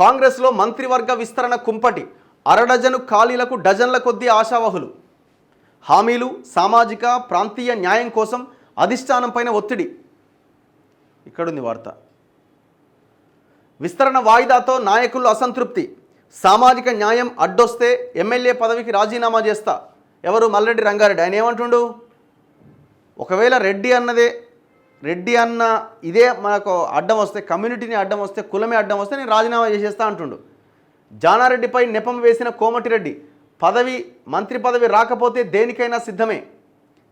కాంగ్రెస్లో మంత్రివర్గ విస్తరణ కుంపటి, అరడజను ఖాళీలకు డజన్ల కొద్దీ ఆశావహులు. హామీలు, సామాజిక ప్రాంతీయ న్యాయం కోసం అధిష్టానంపైన ఒత్తిడి. ఇక్కడుంది వార్త. విస్తరణ వాయిదాతో నాయకులు అసంతృప్తి. సామాజిక న్యాయం అడ్డొస్తే ఎమ్మెల్యే పదవికి రాజీనామా చేస్తా. ఎవరు? మల్రెడ్డి రంగారెడ్డి. ఆయన ఏమంటుండు? ఒకవేళ రెడ్డి అన్న ఇదే మనకు అడ్డం వస్తే, కమ్యూనిటీని అడ్డం వస్తే, కులమే అడ్డం వస్తే నేను రాజీనామా చేసేస్తా అంటుండు. జానారెడ్డిపై నెపం వేసిన కోమటిరెడ్డి మంత్రి పదవి రాకపోతే దేనికైనా సిద్ధమే.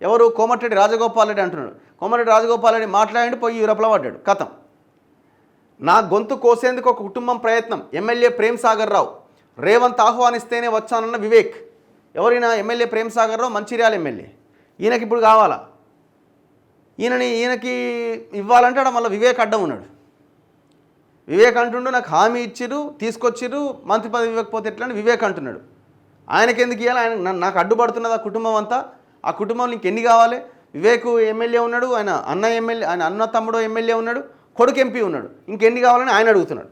ఎవరు? కోమటిరెడ్డి రాజగోపాల్ రెడ్డి అంటున్నాడు. కోమటిరెడ్డి రాజగోపాల్ రెడ్డి మాట్లాడి పోయి యూరప్లో పడ్డాడు. కథం. నా గొంతు కోసేందుకు ఒక కుటుంబం ప్రయత్నం. ఎమ్మెల్యే ప్రేమ్ సాగర్ రావు. రేవంత్ ఆహ్వానిస్తేనే వచ్చానన్న వివేక్. ఎవరైనా? ఎమ్మెల్యే ప్రేమ్ సాగర్ రావు, మంచిర్యాల ఎమ్మెల్యే. ఈయనకి ఇప్పుడు కావాలా? ఈయనకి ఇవ్వాలంటే అక్కడ మళ్ళీ వివేక్ అడ్డం ఉన్నాడు. వివేక్ అంటుండు నాకు హామీ ఇచ్చిరు, తీసుకొచ్చిరు, మంత్రి పదవి ఇవ్వకపోతే ఎట్లా అని వివేక్ అంటున్నాడు. ఆయనకి ఎందుకు ఇవ్వాలి? ఆయన నాకు అడ్డుపడుతున్నది ఆ కుటుంబం అంతా. ఆ కుటుంబం నీకు ఎన్ని కావాలి? వివేక్ ఎమ్మెల్యే ఉన్నాడు, ఆయన అన్న తమ్ముడు ఎమ్మెల్యే ఉన్నాడు, కొడుకు ఎంపీ ఉన్నాడు, ఇంకెన్ని కావాలని ఆయన అడుగుతున్నాడు.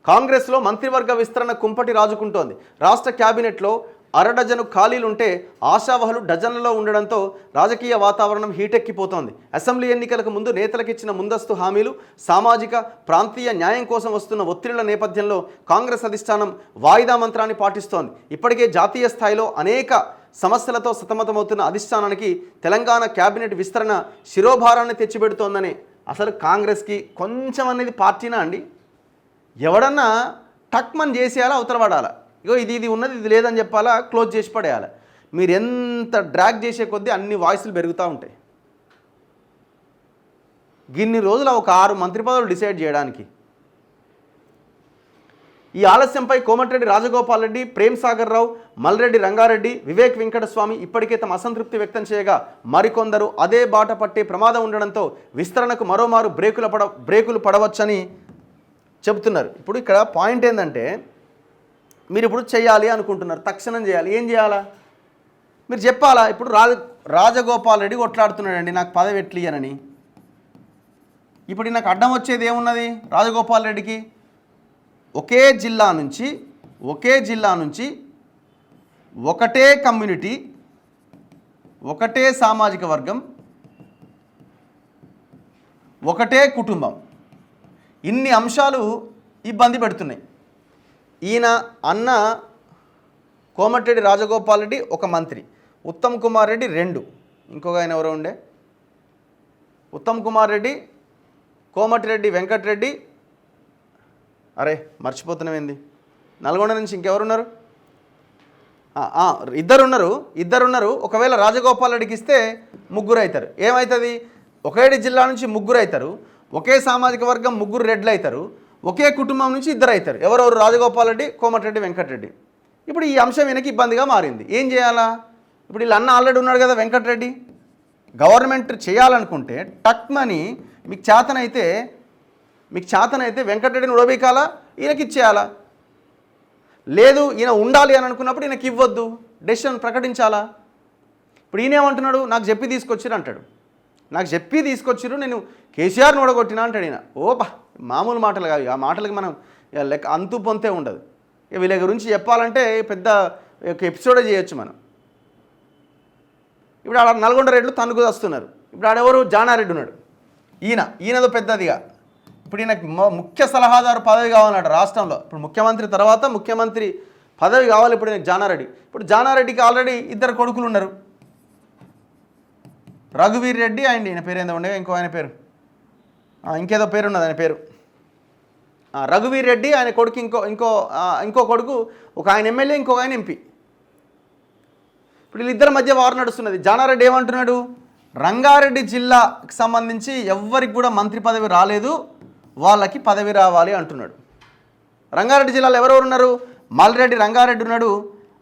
కాంగ్రెస్లో మంత్రివర్గ విస్తరణ కుంపటి రాజుకుంటోంది. రాష్ట్ర క్యాబినెట్లో అరడజను ఖాళీలుంటే ఆశావహులు డజన్లలో ఉండడంతో రాజకీయ వాతావరణం హీటెక్కిపోతోంది. అసెంబ్లీ ఎన్నికలకు ముందు నేతలకు ఇచ్చిన ముందస్తు హామీలు, సామాజిక ప్రాంతీయ న్యాయం కోసం వస్తున్న ఒత్తిళ్ల నేపథ్యంలో కాంగ్రెస్ అధిష్టానం వాయిదా మంత్రాన్ని పాటిస్తోంది. ఇప్పటికే జాతీయ స్థాయిలో అనేక సమస్యలతో సతమతమవుతున్న అధిష్టానానికి తెలంగాణ క్యాబినెట్ విస్తరణ శిరోభారాన్ని తెచ్చిపెడుతోందని. అసలు కాంగ్రెస్కి కొంచెం అనేది పార్టీనా అండి? ఎవడన్నా టక్మన్ చేసేయాలా, అవతలపడాలా? ఇగో ఇది ఉన్నది, ఇది లేదని చెప్పాలా, క్లోజ్ చేసి పడేయాలి. మీరు ఎంత డ్రాగ్ చేసే కొద్దీ అన్ని వాయిస్లు పెరుగుతూ ఉంటాయి. గిన్ని రోజులు ఒక 6 మంత్రి పదవులు డిసైడ్ చేయడానికి. ఈ ఆలస్యంపై కోమటిరెడ్డి రాజగోపాల్ రెడ్డి, ప్రేమ్ సాగర్ రావు, మల్రెడ్డి రంగారెడ్డి, వివేక్ వెంకటస్వామి ఇప్పటికే తమ అసంతృప్తి వ్యక్తం చేయగా మరికొందరు అదే బాట పట్టే ప్రమాదం ఉండడంతో విస్తరణకు మరోమారు బ్రేకులు పడవచ్చని చెబుతున్నారు. ఇప్పుడు ఇక్కడ పాయింట్ ఏంటంటే, మీరు ఇప్పుడు చేయాలి అనుకుంటున్నారు, తక్షణం చేయాలి. ఏం చేయాలా? మీరు చెప్పాలా? ఇప్పుడు రాజగోపాల్ రెడ్డి కొట్లాడుతున్నాడండి నాకు పదవి ఎట్లియనని. ఇప్పుడు నాకు అడ్డం వచ్చేది ఏమున్నది? రాజగోపాల్ రెడ్డికి ఒకే జిల్లా నుంచి ఒకటే కమ్యూనిటీ, ఒకటే సామాజిక వర్గం, ఒకటే కుటుంబం, ఇన్ని అంశాలు ఇబ్బంది పెడుతున్నాయి. ఈయన అన్న కోమటిరెడ్డి రాజగోపాల్ రెడ్డి ఒక మంత్రి, ఉత్తమ్ కుమార్ రెడ్డి 2, ఇంకొక ఆయన ఎవరో ఉండే, ఉత్తమ్ కుమార్ రెడ్డి, కోమటిరెడ్డి వెంకటరెడ్డి, అరే మర్చిపోతున్నామేంది, నల్గొండ నుంచి ఇంకెవరున్నారు? ఇద్దరున్నారు. ఒకవేళ రాజగోపాల్ రెడ్డికి ఇస్తే 3 అవుతారు. ఏమవుతుంది? ఒకే జిల్లా నుంచి 3 అవుతారు, ఒకే సామాజిక వర్గం 3 రెడ్లు అవుతారు, ఒకే కుటుంబం నుంచి 2 అవుతారు. ఎవరెవరు? రాజగోపాల్ రెడ్డి, కోమటిరెడ్డి వెంకటరెడ్డి. ఇప్పుడు ఈ అంశం ఈయనకి ఇబ్బందిగా మారింది. ఏం చేయాలా? ఇప్పుడు వీళ్ళ అన్న ఆల్రెడీ ఉన్నాడు కదా వెంకటరెడ్డి. గవర్నమెంట్ చేయాలనుకుంటే టక్మని మీకు చేతనైతే వెంకటరెడ్డిని ఉడబీకాలా, ఈయనకి ఇచ్చేయాలా? లేదు ఈయన ఉండాలి అని అనుకున్నప్పుడు ఈయనకి ఇవ్వద్దు, డెసిషన్ ప్రకటించాలా? ఇప్పుడు ఈయనేమంటున్నాడు? నాకు చెప్పి తీసుకొచ్చిరు అంటాడు. నాకు చెప్పి తీసుకొచ్చిరు, నేను కేసీఆర్ని ఓడగొట్టినా అంటాడు ఈయన. ఓపా, మామూలు మాటలు కాదు. ఆ మాటలకి మనం లెక్క అంతు పొంతే ఉండదు. వీళ్ళ గురించి చెప్పాలంటే పెద్ద ఎపిసోడే చేయొచ్చు మనం. ఇప్పుడు ఆడ నల్గొండ రెడ్లు తన్నుకు వస్తున్నారు. ఇప్పుడు ఆడెవరు? జానారెడ్డి ఉన్నాడు. ఈయనదో పెద్దదిగా. ఇప్పుడు ఈయనకి ముఖ్య సలహాదారు పదవి కావాలన్నాడు రాష్ట్రంలో. ఇప్పుడు ముఖ్యమంత్రి తర్వాత ముఖ్యమంత్రి పదవి కావాలి ఇప్పుడు ఈయనకి జానారెడ్డి. ఇప్పుడు జానారెడ్డికి ఆల్రెడీ 2 కొడుకులు ఉన్నారు. రఘువీర్ రెడ్డి అండ్ ఈయన పేరు ఏందో ఉండే, ఇంకో ఆయన పేరు ఇంకేదో పేరు ఉన్నది ఆయన పేరు. రఘువీర్ రెడ్డి ఆయన కొడుకు, ఇంకో కొడుకు, ఒక ఆయన ఎమ్మెల్యే, ఇంకొక ఆయన ఎంపీ. ఇప్పుడు వీళ్ళిద్దరి మధ్య వారు నడుస్తున్నది. జానారెడ్డి ఏమంటున్నాడు? రంగారెడ్డి జిల్లాకి సంబంధించి ఎవ్వరికి కూడా మంత్రి పదవి రాలేదు, వాళ్ళకి పదవి రావాలి అంటున్నాడు. రంగారెడ్డి జిల్లాలో ఎవరెవరు ఉన్నారు? మల్రెడ్డి రంగారెడ్డి ఉన్నాడు,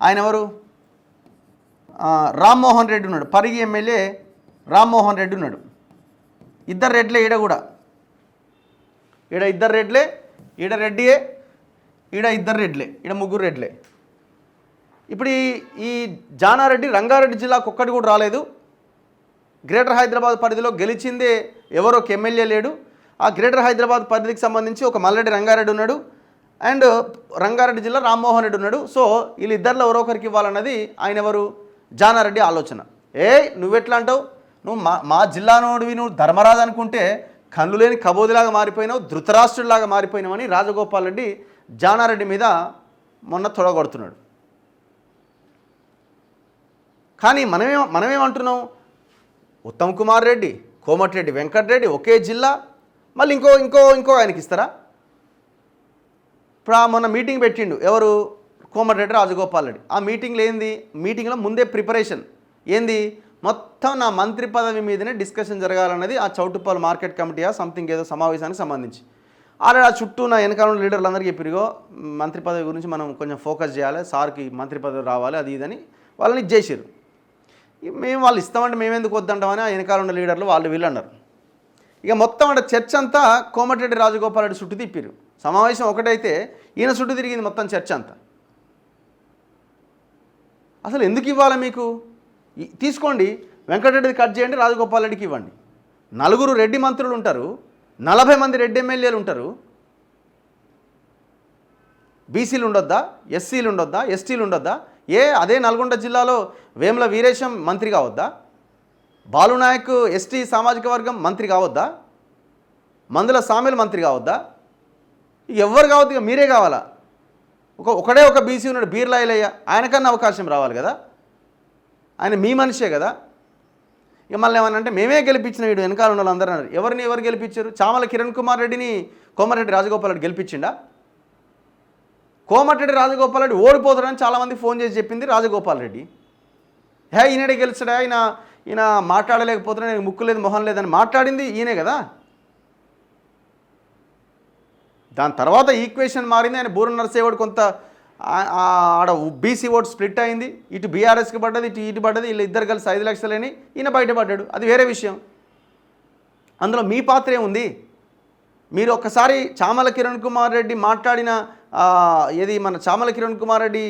ఆయన ఎవరు? రామ్మోహన్ రెడ్డి ఉన్నాడు, పరిగి ఎమ్మెల్యే రామ్మోహన్ రెడ్డి ఉన్నాడు. 2 రెడ్లే ఈడ కూడా. ఈడ 2 రెడ్లే, ఈడ రెడ్డియే, ఈడ 2 రెడ్లే, ఈడ 3 రెడ్లే. ఇప్పుడు ఈ జానారెడ్డి రంగారెడ్డి జిల్లాకు ఒక్కటి కూడా రాలేదు. గ్రేటర్ హైదరాబాద్ పరిధిలో గెలిచిందే ఎవరో ఒక ఎమ్మెల్యే లేడు. ఆ గ్రేటర్ హైదరాబాద్ పరిధికి సంబంధించి ఒక మల్లెడ్డి రంగారెడ్డి ఉన్నాడు అండ్ రంగారెడ్డి జిల్లా రామ్మోహన్ రెడ్డి ఉన్నాడు. సో వీళ్ళిద్దరిలో ఎవరో ఒకరికి ఇవ్వాలన్నది ఆయన ఎవరు జానారెడ్డి ఆలోచన. నువ్వెట్లా అంటావు, నువ్వు మా జిల్లానోడివి, నువ్వు ధర్మరాజు అనుకుంటే కళ్ళు లేని కబోదిలాగా మారిపోయినావు, ధృతరాష్ట్రుడిలాగా మారిపోయినావని రాజగోపాల్ రెడ్డి జానారెడ్డి మీద మొన్న తొడగొడుతున్నాడు. కానీ మనమేమంటున్నాం, ఉత్తమ్ కుమార్ రెడ్డి, కోమటిరెడ్డి వెంకటరెడ్డి ఒకే జిల్లా, మళ్ళీ ఇంకో ఆయనకి ఇస్తారా? ఇప్పుడు మొన్న మీటింగ్ పెట్టిండు ఎవరు, కోమటిరెడ్డి రాజగోపాల్ రెడ్డి. ఆ మీటింగ్లో ముందే ప్రిపరేషన్ ఏంది, మొత్తం నా మంత్రి పదవి మీదనే డిస్కషన్ జరగాలన్నది ఆ చౌటుప్పల్ మార్కెట్ కమిటీ సంథింగ్ ఏదో సమావేశానికి సంబంధించి. ఆల్రెడీ ఆ చుట్టూ నా వెనకాల లీడర్లు అందరికీ చెప్పిరుగో మంత్రి పదవి గురించి మనం కొంచెం ఫోకస్ చేయాలి, సార్కి మంత్రి పదవి రావాలి అది ఇదని వాళ్ళని ఇచ్చేసారు. మేము వాళ్ళు ఇస్తామంటే మేమెందుకు వద్దంటామని ఆ వెనకాల ఉన్న లీడర్లు వాళ్ళు వీళ్ళు అన్నారు. ఇక మొత్తం అంటే చర్చ అంతా కోమటిరెడ్డి రాజగోపాల్ రెడ్డి చుట్టూ తిప్పారు. సమావేశం ఒకటైతే ఈయన చుట్టూ తిరిగింది మొత్తం చర్చ అంతా. అసలు ఎందుకు ఇవ్వాలి మీకు, తీసుకోండి వెంకటరెడ్డిది కట్ చేయండి, రాజగోపాల్ రెడ్డికి ఇవ్వండి. 4 రెడ్డి మంత్రులు ఉంటారు, 40 మంది రెడ్డి ఎమ్మెల్యేలు ఉంటారు. బీసీలు ఉండొద్దా, ఎస్సీలు ఉండొద్దా, ఎస్టీలు ఉండొద్దా? అదే నల్గొండ జిల్లాలో వేముల వీరేశం మంత్రి కావద్దా? బాలునాయక్ ఎస్టీ సామాజిక వర్గం మంత్రి కావద్దా? మందుల సామెలు మంత్రి కావద్దా? ఎవరు కావద్దు, ఇక మీరే కావాలా? ఒకడే ఒక బీసీ ఉన్నాడు బీర్లా ఇలయ్య, ఆయనకన్నా అవకాశం రావాలి కదా, ఆయన మీ మనిషే కదా. ఇక మళ్ళీ ఏమన్నా మేమే గెలిపించిన వీడు వెనకాల ఉన్న వాళ్ళందరూ అన్నారు. ఎవరు గెలిపించారు? చామల కిరణ్ కుమార్ రెడ్డిని కోమటిరెడ్డి రాజగోపాల్ రెడ్డి గెలిపించిండా? కోమటిరెడ్డి రాజగోపాల్ రెడ్డి ఓడిపోతాడని చాలామంది ఫోన్ చేసి చెప్పింది రాజగోపాల్ రెడ్డి. ఈయనడే గెలిచాడా, ఈయన మాట్లాడలేకపోతున్నా, నేను ముక్కు లేదు మొహం లేదని మాట్లాడింది ఈయనే కదా. దాని తర్వాత ఈక్వేషన్ మారింది. ఆయన బూర నరసేవాడు కొంత ఆడ బీసీ ఓటు స్ప్లిట్ అయింది, ఇటు బీఆర్ఎస్కి పడ్డది, ఇటు పడ్డది, వీళ్ళు ఇద్దరు కలిసి 5 లక్షలని ఈయన బయటపడ్డాడు. అది వేరే విషయం. అందులో మీ పాత్ర ఏముంది? మీరు ఒక్కసారి చామల కిరణ్ కుమార్ రెడ్డి మాట్లాడిన మన చామల కిరణ్ కుమార్ రెడ్డి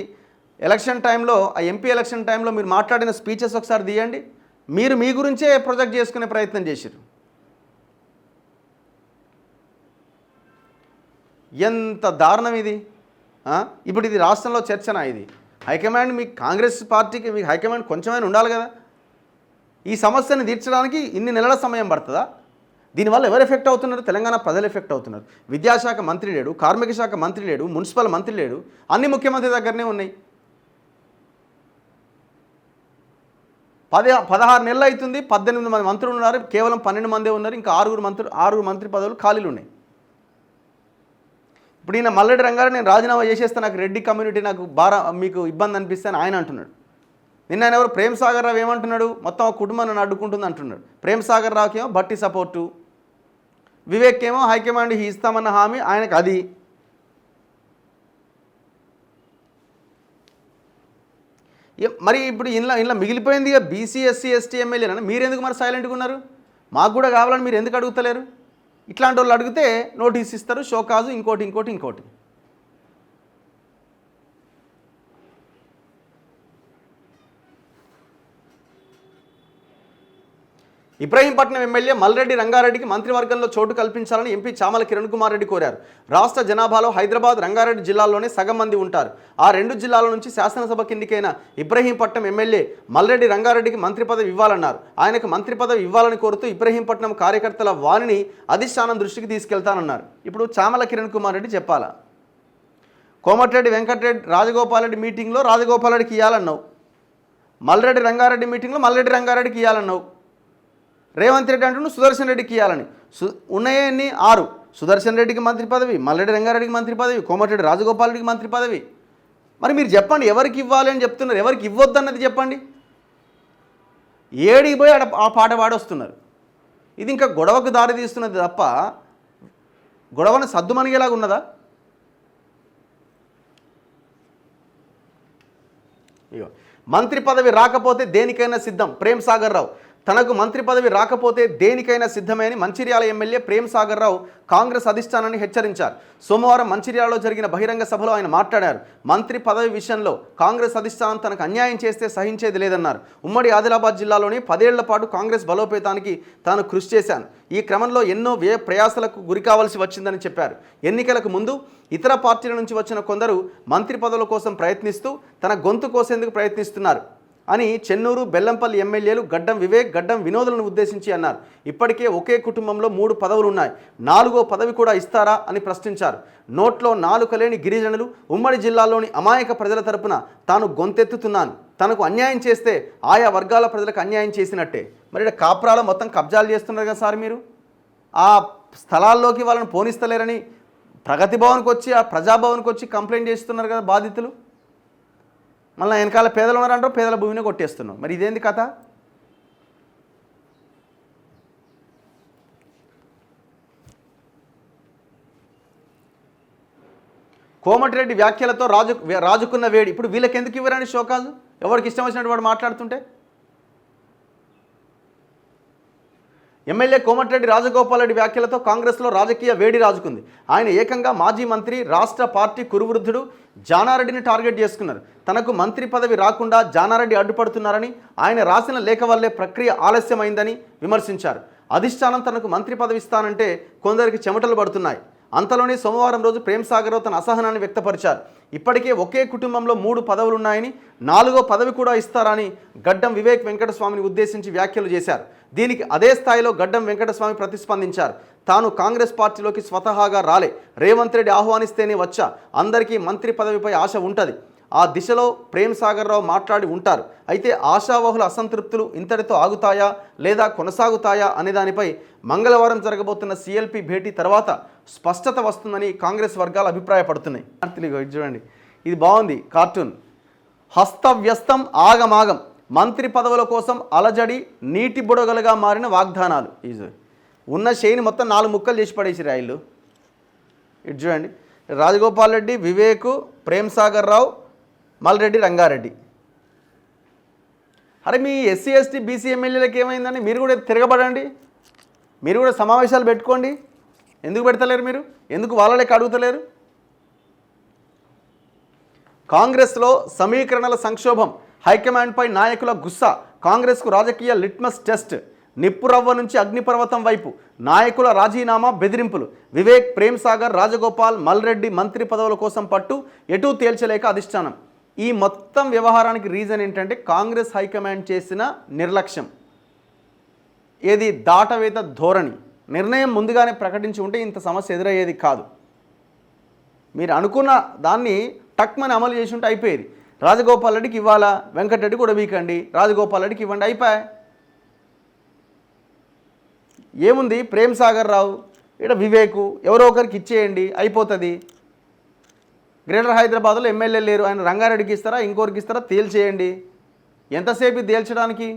ఎలక్షన్ టైంలో, ఆ ఎంపీ ఎలక్షన్ టైంలో మీరు మాట్లాడిన స్పీచెస్ ఒకసారి తీయండి. మీరు మీ గురించే ప్రొజెక్ట్ చేసుకునే ప్రయత్నం చేశారు. ఎంత దారుణం ఇది. ఇప్పుడు ఇది రాష్ట్రంలో చర్చనా? ఇది హైకమాండ్, మీకు కాంగ్రెస్ పార్టీకి మీకు హైకమాండ్ కొంచెమైనా ఉండాలి కదా. ఈ సమస్యను తీర్చడానికి ఇన్ని నెలల సమయం పడుతుందా? దీనివల్ల ఎవరు ఎఫెక్ట్ అవుతున్నారు? తెలంగాణ ప్రజలు ఎఫెక్ట్ అవుతున్నారు. విద్యాశాఖ మంత్రి లేడు, కార్మిక శాఖ మంత్రి లేడు, మున్సిపల్ మంత్రి లేడు, అన్ని ముఖ్యమంత్రి దగ్గరనే ఉన్నాయి. 16 నెలలు అవుతుంది, 18 మంది మంత్రులు ఉన్నారు, కేవలం 12 మందే ఉన్నారు, ఇంకా 6 మంత్రి పదవులు ఖాళీలు ఉన్నాయి. ఇప్పుడు ఈయన మల్లెడ్డి రంగారెడ్డి నేను రాజీనామా చేసేస్తే నాకు రెడ్డి కమ్యూనిటీ నాకు మీకు ఇబ్బంది అనిపిస్తే అని ఆయన అంటున్నాడు. నిన్న ఆయన ఎవరు ప్రేమ్ సాగర్ రావు ఏమంటున్నాడు, మొత్తం ఆ కుటుంబాన్ని నన్ను అడ్డుకుంటుంది అంటున్నాడు. ప్రేమ్ సాగర్ రావుకేమో బట్టి సపోర్టు, వివేక్ ఏమో హైకమాండ్ ఇస్తామన్న హామీ ఆయనకు అది. మరి ఇప్పుడు ఇంట్లో మిగిలిపోయింది ఇక బీసీ ఎస్సీ ఎస్టీ ఎమ్మెల్యేలని మీరెందుకు మరి సైలెంట్గా ఉన్నారు? మాకు కూడా కావాలని మీరు ఎందుకు అడుగుతలేరు? ఇట్లాంటి వాళ్ళు అడిగితే నోటీస్ ఇస్తారు, షోకాజు, ఇంకోటి. ఇబ్రహీంపట్నం ఎమ్మెల్యే మల్రెడ్డి రంగారెడ్డికి మంత్రివర్గంలో చోటు కల్పించాలని ఎంపీ చామల కిరణ్ కుమార్ రెడ్డి కోరారు. రాష్ట్ర జనాభాలో హైదరాబాద్, రంగారెడ్డి జిల్లాల్లోనే సగం మంది ఉంటారు. ఆ 2 జిల్లాల నుంచి శాసనసభ కిందికైన ఇబ్రహీంపట్నం ఎమ్మెల్యే మల్రెడ్డి రంగారెడ్డికి మంత్రి పదవి ఇవ్వాలన్నారు. ఆయనకు మంత్రి పదవి ఇవ్వాలని కోరుతూ ఇబ్రహీంపట్నం కార్యకర్తల వాణిని అధిష్టానం దృష్టికి తీసుకెళ్తానన్నారు. ఇప్పుడు చామల కిరణ్ కుమార్ రెడ్డి చెప్పాలా? కోమటిరెడ్డి వెంకటరెడ్డి రాజగోపాల్ రెడ్డి మీటింగ్లో రాజగోపాల్ రెడ్డికి ఇవ్వాలన్నావు, మల్రెడ్డి రంగారెడ్డి మీటింగ్లో మల్రెడ్డి రంగారెడ్డికి ఇవ్వాలన్నావు. రేవంత్ రెడ్డి అంటున్నాడు సుదర్శన్ రెడ్డికి ఇవ్వాలని. ఉన్నాయన్ని 6, సుదర్శన్ రెడ్డికి మంత్రి పదవి, మల్రెడ్డి రంగారెడ్డికి మంత్రి పదవి, కోమటిరెడ్డి రాజగోపాల్ రెడ్డికి మంత్రి పదవి. మరి మీరు చెప్పండి ఎవరికి ఇవ్వాలి అని చెప్తున్నారు, ఎవరికి ఇవ్వద్దు అన్నది చెప్పండి. ఏడికి పోయి ఆ పాట పాడొస్తున్నారు. ఇది ఇంకా గొడవకు దారి తీస్తున్నది తప్ప గొడవను సద్దుమణిగేలాగా ఉన్నదా? మంత్రి పదవి రాకపోతే దేనికైనా సిద్ధం, ప్రేమ్ సాగర్ రావు. తనకు మంత్రి పదవి రాకపోతే దేనికైనా సిద్ధమే అని మంచిర్యాల ఎమ్మెల్యే ప్రేమ్ సాగర్ రావు కాంగ్రెస్ అధిష్టానాన్ని హెచ్చరించారు. సోమవారం మంచిర్యాలలో జరిగిన బహిరంగ సభలో ఆయన మాట్లాడారు. మంత్రి పదవి విషయంలో కాంగ్రెస్ అధిష్టానం తనకు అన్యాయం చేస్తే సహించేది లేదన్నారు. ఉమ్మడి ఆదిలాబాద్ జిల్లాలోని 10 ఏళ్ల పాటు కాంగ్రెస్ బలోపేతానికి తాను కృషి చేశాను. ఈ క్రమంలో ఎన్నో వ్యయ ప్రయాసలకు గురి కావాల్సి వచ్చిందని చెప్పారు. ఎన్నికలకు ముందు ఇతర పార్టీల నుంచి వచ్చిన కొందరు మంత్రి పదవుల కోసం ప్రయత్నిస్తూ తన గొంతు కోసేందుకు ప్రయత్నిస్తున్నారు అని చెన్నూరు, బెల్లంపల్లి ఎమ్మెల్యేలు గడ్డం వివేక్, గడ్డం వినోదులను ఉద్దేశించి అన్నారు. ఇప్పటికే ఒకే కుటుంబంలో 3 పదవులు ఉన్నాయి, 4వ పదవి కూడా ఇస్తారా అని ప్రశ్నించారు. నోట్లో నాలుక లేని గిరిజనులు, ఉమ్మడి జిల్లాలోని అమాయక ప్రజల తరపున తాను గొంతెత్తుతున్నాను. తనకు అన్యాయం చేస్తే ఆయా వర్గాల ప్రజలకు అన్యాయం చేసినట్టే. మరి కాపురాలో మొత్తం కబ్జాలు చేస్తున్నారు కదా సార్, మీరు ఆ స్థలాల్లోకి వాళ్ళని పోనిస్తలేరని ప్రగతి భవన్కి వచ్చి, ఆ ప్రజాభవన్కి వచ్చి కంప్లైంట్ చేస్తున్నారు కదా బాధితులు. మళ్ళీ వెనకాల పేదలు ఉన్నారంటారు, పేదల భూమిని కొట్టేస్తున్నాం. మరి ఇదేంది కథ? కోమటిరెడ్డి వ్యాఖ్యలతో రాజుకున్న వేడి. ఇప్పుడు వీళ్ళకి ఎందుకు ఇవ్వరని షోకాజు, ఎవరికి ఇష్టం వచ్చినట్టు వాడు మాట్లాడుతుంటే. ఎమ్మెల్యే కోమటిరెడ్డి రాజగోపాల్ రెడ్డి వ్యాఖ్యలతో కాంగ్రెస్లో రాజకీయ వేడి రాజుకుంది. ఆయన ఏకంగా మాజీ మంత్రి, రాష్ట్ర పార్టీ కురువృద్ధుడు జానారెడ్డిని టార్గెట్ చేసుకున్నారు. తనకు మంత్రి పదవి రాకుండా జానారెడ్డి అడ్డుపడుతున్నారని, ఆయన రాసిన లేఖ వల్లే ప్రక్రియ ఆలస్యమైందని విమర్శించారు. అధిష్టానం తనకు మంత్రి పదవి ఇస్తానంటే కొందరికి చెమటలు పడుతున్నాయి. అంతలోనే సోమవారం రోజు ప్రేమ్ సాగర్ రావు తన అసహనాన్ని వ్యక్తపరిచారు. ఇప్పటికే ఒకే కుటుంబంలో 3 పదవులున్నాయని, 4వ పదవి కూడా ఇస్తారని గడ్డం వివేక్ వెంకటస్వామిని ఉద్దేశించి వ్యాఖ్యలు చేశారు. దీనికి అదే స్థాయిలో గడ్డం వెంకటస్వామి ప్రతిస్పందించారు. తాను కాంగ్రెస్ పార్టీలోకి స్వతహాగా రాలే, రేవంత్ రెడ్డి ఆహ్వానిస్తేనే వచ్చా. అందరికీ మంత్రి పదవిపై ఆశ ఉంటుంది. ఆ దిశలో ప్రేమ్ సాగర్ రావు మాట్లాడి ఉంటారు. అయితే ఆశావహుల అసంతృప్తులు ఇంతటితో ఆగుతాయా లేదా కొనసాగుతాయా అనే దానిపై మంగళవారం జరగబోతున్న సిఎల్పి భేటీ తర్వాత స్పష్టత వస్తుందని కాంగ్రెస్ వర్గాలు అభిప్రాయపడుతున్నాయి. చూడండి, ఇది బాగుంది కార్టూన్. హస్తవ్యస్తం, ఆగమాగం, మంత్రి పదవుల కోసం అలజడి, నీటి బుడగలుగా మారిన వాగ్దానాలు. ఉన్న షేని మొత్తం 4 ముక్కలు చేసి పడేసి రాయిళ్ళు. ఇటు చూడండి, రాజగోపాల్ రెడ్డి, వివేక్, ప్రేమ్ సాగర్ రావు, మల్రెడ్డి రంగారెడ్డి. అరే మీ ఎస్సీ ఎస్టీ బీసీ ఎమ్మెల్యేలకు ఏమైందని మీరు కూడా తిరగబడండి, మీరు కూడా సమావేశాలు పెట్టుకోండి. ఎందుకు పెడతలేరు మీరు? ఎందుకు వాళ్ళ లెక్క అడుగుతలేరు? కాంగ్రెస్లో సమీకరణల సంక్షోభం, హైకమాండ్పై నాయకుల గుస్సా. కాంగ్రెస్కు రాజకీయ లిట్మస్ టెస్ట్. నిప్పురవ్వ నుంచి అగ్నిపర్వతం వైపు నాయకుల రాజీనామా, బెదిరింపులు. వివేక్, ప్రేమ్ సాగర్, రాజగోపాల్, మల్రెడ్డి మంత్రి పదవుల కోసం పట్టు, ఎటూ తేల్చలేక అధిష్టానం. ఈ మొత్తం వ్యవహారానికి రీజన్ ఏంటంటే కాంగ్రెస్ హైకమాండ్ చేసిన నిర్లక్ష్యం. ఏది దాటవేత ధోరణి. నిర్ణయం ముందుగానే ప్రకటించి ఉంటే ఇంత సమస్య ఎదురయ్యేది కాదు. మీరు అనుకున్న దాన్ని టక్మని అమలు చేసి ఉంటే అయిపోయేది. రాజగోపాల్ రెడ్డికి ఇవ్వాలా, వెంకటరెడ్డి కూడా వీకండి, రాజగోపాల్ రెడ్డికి ఇవ్వండి, అయిపోయా. ఏముంది, ప్రేమ్ సాగర్ రావు, ఇక్కడ వివేకు, ఎవరో ఒకరికి ఇచ్చేయండి, అయిపోతుంది. గ్రేటర్ హైదరాబాద్లో ఎమ్మెల్యే లేరు, ఆయన రంగారెడ్డికి ఇస్తారా, ఇంకోరికి ఇస్తారా, తేల్చేయండి. ఎంతసేపు తేల్చడానికి?